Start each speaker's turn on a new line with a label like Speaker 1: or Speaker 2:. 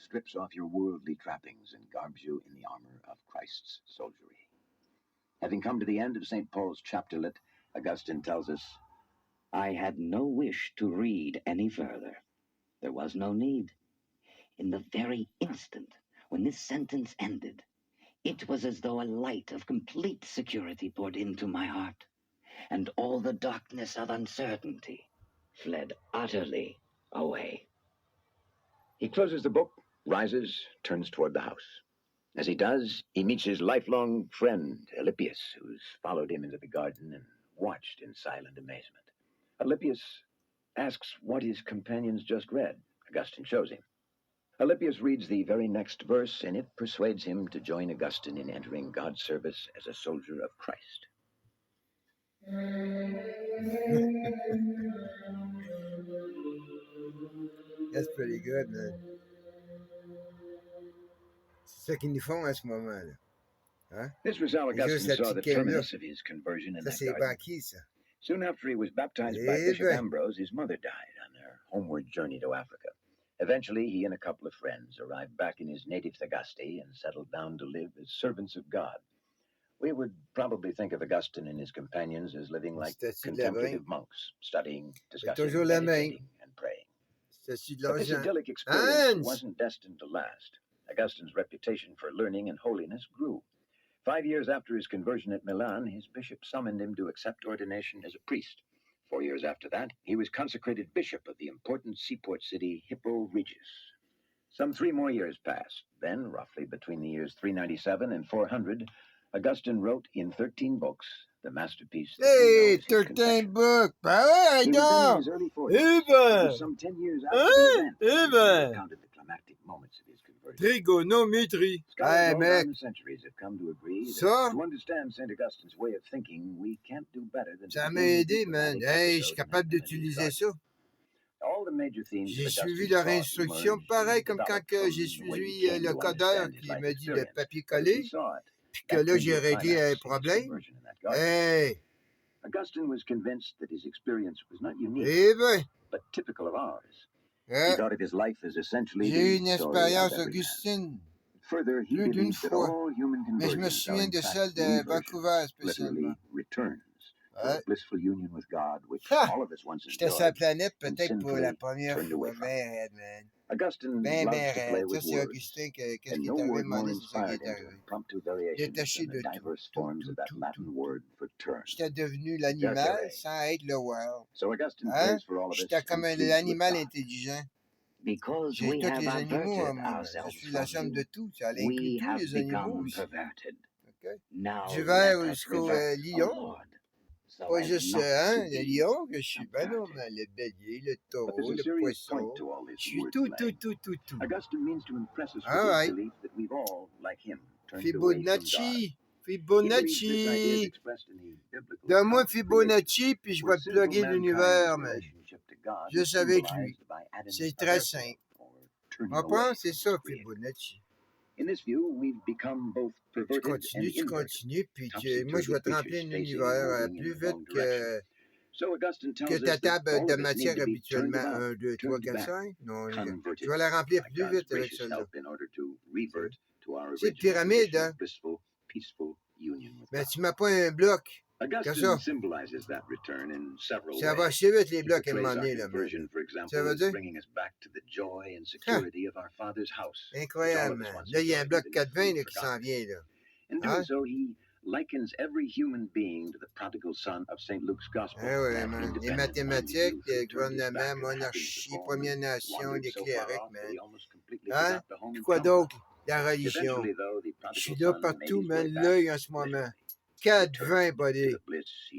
Speaker 1: strips off your worldly trappings and garbs you in the armor of Christ's soldiery. Having come to the end of St. Paul's chapterlet, Augustine tells us,
Speaker 2: I had no wish to read any further. There was no need. In the very instant when this sentence ended, it was as though a light of complete security poured into my heart, and all the darkness of uncertainty fled utterly away.
Speaker 1: He closes the book, rises, turns toward the house. As he does, he meets his lifelong friend, Alypius, who's followed him into the garden and watched in silent amazement. Alypius asks what his companions just read. Augustine shows him. Alypius reads the very next verse, and it persuades him to join Augustine in entering God's service as a soldier of Christ.
Speaker 3: That's pretty good, man. C'est ça qu'ils nous font à ce moment-là. Hein?
Speaker 1: This was how Augustine saw the terminus of his conversion in
Speaker 3: Ça,
Speaker 1: that
Speaker 3: c'est
Speaker 1: garden.
Speaker 3: banquis, ça.
Speaker 1: Soon after he was baptized by Bishop Ambrose, his mother died on their homeward journey to Africa. Eventually, he and a couple of friends arrived back in his native Thagaste and settled down to live as servants of God. We would probably think of Augustine and his companions as living like contemplative monks, studying, discussing, meditating, and praying. But this idyllic experience wasn't destined to last. Augustine's reputation for learning and holiness grew. 5 years after his conversion at Milan, his bishop summoned him to accept ordination as a priest. 4 years after that, he was consecrated bishop of the important seaport city Hippo Regius. Some 3 more years passed. Then, roughly between the years 397 and 400, Augustine wrote in 13 books the masterpiece.
Speaker 3: Hey, 13 books! Ben ouais,
Speaker 1: He was then in his early 40s. It was some 10 years after the event he recounted the climactic moments of his conversion.
Speaker 3: Trigonométrie.
Speaker 1: Scholars
Speaker 3: Hey,
Speaker 1: all
Speaker 3: mec.
Speaker 1: down the centuries have come to agree that
Speaker 3: Ça,
Speaker 1: to understand St. Augustine's way of thinking, we can't do better than
Speaker 3: ça
Speaker 1: to
Speaker 3: m'a
Speaker 1: begin with
Speaker 3: aidé,
Speaker 1: the
Speaker 3: man.
Speaker 1: dramatic
Speaker 3: Hey, je
Speaker 1: episode
Speaker 3: suis
Speaker 1: in
Speaker 3: capable
Speaker 1: Augustine's
Speaker 3: d'utiliser
Speaker 1: garden.
Speaker 3: ça.
Speaker 1: All the major themes
Speaker 3: J'ai
Speaker 1: of
Speaker 3: suivi
Speaker 1: Augustine's
Speaker 3: leur
Speaker 1: thought
Speaker 3: instruction,
Speaker 1: emerged
Speaker 3: pareil
Speaker 1: and
Speaker 3: comme quand
Speaker 1: developed
Speaker 3: que
Speaker 1: from
Speaker 3: j'ai
Speaker 1: the way he
Speaker 3: suivi
Speaker 1: came
Speaker 3: le
Speaker 1: to
Speaker 3: codeur
Speaker 1: understand his
Speaker 3: qui
Speaker 1: life
Speaker 3: m'a dit de
Speaker 1: experience.
Speaker 3: papier
Speaker 1: But as he
Speaker 3: collé,
Speaker 1: saw it,
Speaker 3: puis que
Speaker 1: that
Speaker 3: là,
Speaker 1: came
Speaker 3: j'ai
Speaker 1: to a
Speaker 3: réglé
Speaker 1: climax
Speaker 3: un
Speaker 1: in his
Speaker 3: problème.
Speaker 1: conversion in that garden.
Speaker 3: Hey!
Speaker 1: Augustine was convinced that his experience was not unique,
Speaker 3: Eh ben,
Speaker 1: but typical of ours. He
Speaker 3: hein,
Speaker 1: thought of his life as essentially
Speaker 3: j'ai eu
Speaker 1: the
Speaker 3: une
Speaker 1: story of
Speaker 3: expérience
Speaker 1: every man.
Speaker 3: Augustine,
Speaker 1: Further, he
Speaker 3: plus d'une
Speaker 1: believed that
Speaker 3: fois.
Speaker 1: all human
Speaker 3: Mais je me
Speaker 1: conversions are
Speaker 3: souviens
Speaker 1: in
Speaker 3: de
Speaker 1: fact
Speaker 3: celle de
Speaker 1: reversions,
Speaker 3: Vancouver spécialement.
Speaker 1: literally returns to
Speaker 3: Ouais.
Speaker 1: a blissful union with God, which
Speaker 3: Ha!
Speaker 1: all of us once
Speaker 3: J'étais sur la
Speaker 1: enjoyed
Speaker 3: planète
Speaker 1: and
Speaker 3: peut-être pour la
Speaker 1: sinfully
Speaker 3: première
Speaker 1: turned away
Speaker 3: fois.
Speaker 1: from.
Speaker 3: Ben raide, man.
Speaker 1: Augustine
Speaker 3: Ben
Speaker 1: loves to play
Speaker 3: raide. Ça,
Speaker 1: with
Speaker 3: c'est
Speaker 1: words,
Speaker 3: Augustin. Qu'est-ce
Speaker 1: and
Speaker 3: qui
Speaker 1: no
Speaker 3: est arrivé à un
Speaker 1: word
Speaker 3: moment
Speaker 1: more
Speaker 3: donné, c'est ça qui
Speaker 1: inspired
Speaker 3: est
Speaker 1: him to
Speaker 3: arrivé.
Speaker 1: impromptu variations
Speaker 3: Détaché
Speaker 1: than the
Speaker 3: de tout,
Speaker 1: diverse
Speaker 3: tout,
Speaker 1: forms
Speaker 3: tout,
Speaker 1: of that
Speaker 3: tout,
Speaker 1: Latin
Speaker 3: tout,
Speaker 1: word for turn.
Speaker 3: J'étais devenu l'animal
Speaker 1: Tertere.
Speaker 3: sans être le world.
Speaker 1: So Augustine
Speaker 3: Hein?
Speaker 1: prays for all of us
Speaker 3: J'étais
Speaker 1: to
Speaker 3: comme
Speaker 1: be pleased with
Speaker 3: l'animal
Speaker 1: God.
Speaker 3: intelligent.
Speaker 2: Because
Speaker 3: J'ai
Speaker 2: we
Speaker 3: tous
Speaker 2: have
Speaker 3: les animaux en
Speaker 2: averted
Speaker 3: moi. Je
Speaker 2: ourselves
Speaker 3: suis la
Speaker 2: from
Speaker 3: somme de
Speaker 2: you,
Speaker 3: tout. Ça inclut
Speaker 2: we
Speaker 3: tous
Speaker 2: have
Speaker 3: les animaux
Speaker 2: become
Speaker 3: aussi.
Speaker 2: perverted.
Speaker 3: Okay?
Speaker 2: Now
Speaker 3: Du
Speaker 2: let
Speaker 3: ver
Speaker 2: us
Speaker 3: jusqu'au
Speaker 2: revert, O
Speaker 3: lion.
Speaker 2: Lord, so
Speaker 3: Pas
Speaker 2: as
Speaker 3: juste
Speaker 2: not to
Speaker 3: le
Speaker 2: be
Speaker 3: lion que je suis. Ben non,
Speaker 2: subverted.
Speaker 3: mais le bélier, le
Speaker 1: But there's
Speaker 3: taureau,
Speaker 1: a
Speaker 3: le
Speaker 1: serious point
Speaker 3: poisson.
Speaker 1: to all this
Speaker 3: Je suis
Speaker 1: wordplay.
Speaker 3: tout.
Speaker 1: Augustine means to impress us with
Speaker 3: All
Speaker 1: his
Speaker 3: right.
Speaker 1: belief that we've all, like him, turned away from God.
Speaker 3: Fibonacci.
Speaker 1: He believes this idea is
Speaker 3: Fibonacci.
Speaker 1: expressed in the biblical
Speaker 3: Donne-moi
Speaker 1: account of creation,
Speaker 3: Fibonacci, puis je
Speaker 1: where
Speaker 3: vais te
Speaker 1: sinful
Speaker 3: plugger
Speaker 1: mankind's
Speaker 3: l'univers, man.
Speaker 1: relationship to God is
Speaker 3: Juste avec lui.
Speaker 1: symbolized by Adam's
Speaker 3: C'est très
Speaker 1: aversion,
Speaker 3: simple.
Speaker 1: or turning
Speaker 3: On
Speaker 1: away
Speaker 3: pense, c'est
Speaker 1: from
Speaker 3: ça,
Speaker 1: his Creator.
Speaker 3: Fibonacci.
Speaker 1: In this view, we've become both
Speaker 3: Tu
Speaker 1: perverted and
Speaker 3: continues,
Speaker 1: inverted,
Speaker 3: puis
Speaker 1: topsy-turvy
Speaker 3: moi, je vais te
Speaker 1: creatures
Speaker 3: remplir
Speaker 1: stacing and
Speaker 3: l'univers
Speaker 1: moving in
Speaker 3: plus
Speaker 1: the wrong
Speaker 3: vite
Speaker 1: direction. So Augustine
Speaker 3: que
Speaker 1: tells
Speaker 3: ta
Speaker 1: us that
Speaker 3: table
Speaker 1: all
Speaker 3: de
Speaker 1: of us need
Speaker 3: matière
Speaker 1: to be turned
Speaker 3: habituellement.
Speaker 1: about,
Speaker 3: 1, 2, 3,
Speaker 1: turned
Speaker 3: 4,
Speaker 1: back,
Speaker 3: 5. Non, je
Speaker 1: converted
Speaker 3: vais la remplir
Speaker 1: by
Speaker 3: plus
Speaker 1: God's
Speaker 3: vite avec
Speaker 1: gracious
Speaker 3: celle-là.
Speaker 1: help in order to revert to our
Speaker 3: C'est
Speaker 1: original
Speaker 3: pyramide,
Speaker 1: condition
Speaker 3: hein?
Speaker 1: of blissful, peaceful union with
Speaker 3: Mais
Speaker 1: God.
Speaker 3: tu m'as pas un bloc. Comme
Speaker 1: Augustine
Speaker 3: ça.
Speaker 1: symbolizes that return in several
Speaker 3: Ça va
Speaker 1: ways.
Speaker 3: assez vite, les
Speaker 1: He
Speaker 3: blocs, à un
Speaker 1: portrays
Speaker 3: moment
Speaker 1: our
Speaker 3: donné, là, man.
Speaker 1: conversion, for
Speaker 3: Ça
Speaker 1: example,
Speaker 3: veut
Speaker 1: as
Speaker 3: dire?
Speaker 1: bringing us back to the joy and security of our Father's house, which all
Speaker 3: Incroyable,
Speaker 1: of us
Speaker 3: man.
Speaker 1: once
Speaker 3: Là, il y a un
Speaker 1: enjoyed,
Speaker 3: bloc
Speaker 1: even if
Speaker 3: 420
Speaker 1: we've
Speaker 3: là, qui s'en
Speaker 1: forgotten.
Speaker 3: vient, là.
Speaker 1: In doing
Speaker 3: Hein?
Speaker 1: so, he likens every human being to the prodigal son of St. Luke's Gospel.
Speaker 3: Ah ouais,
Speaker 1: That
Speaker 3: man. Les
Speaker 1: independent-minded
Speaker 3: mathématiques,
Speaker 1: youth
Speaker 3: le
Speaker 1: who turned his back
Speaker 3: gouvernement,
Speaker 1: on the happiness of
Speaker 3: monarchie,
Speaker 1: home
Speaker 3: Première
Speaker 1: and
Speaker 3: Nation,
Speaker 1: wandered
Speaker 3: les
Speaker 1: so far
Speaker 3: clérics,
Speaker 1: off that
Speaker 3: man.
Speaker 1: he almost completely
Speaker 3: Hein?
Speaker 1: forgot the home
Speaker 3: Puis
Speaker 1: and
Speaker 3: quoi
Speaker 1: comfort.
Speaker 3: d'autre? La religion.
Speaker 1: Eventually, though, the
Speaker 3: Je suis
Speaker 1: prodigal
Speaker 3: là
Speaker 1: son made
Speaker 3: partout,
Speaker 1: his way
Speaker 3: man.
Speaker 1: back,
Speaker 3: L'œil en ce moment.
Speaker 1: literally,
Speaker 3: 4-20,
Speaker 1: returned to
Speaker 3: buddy.
Speaker 1: the bliss he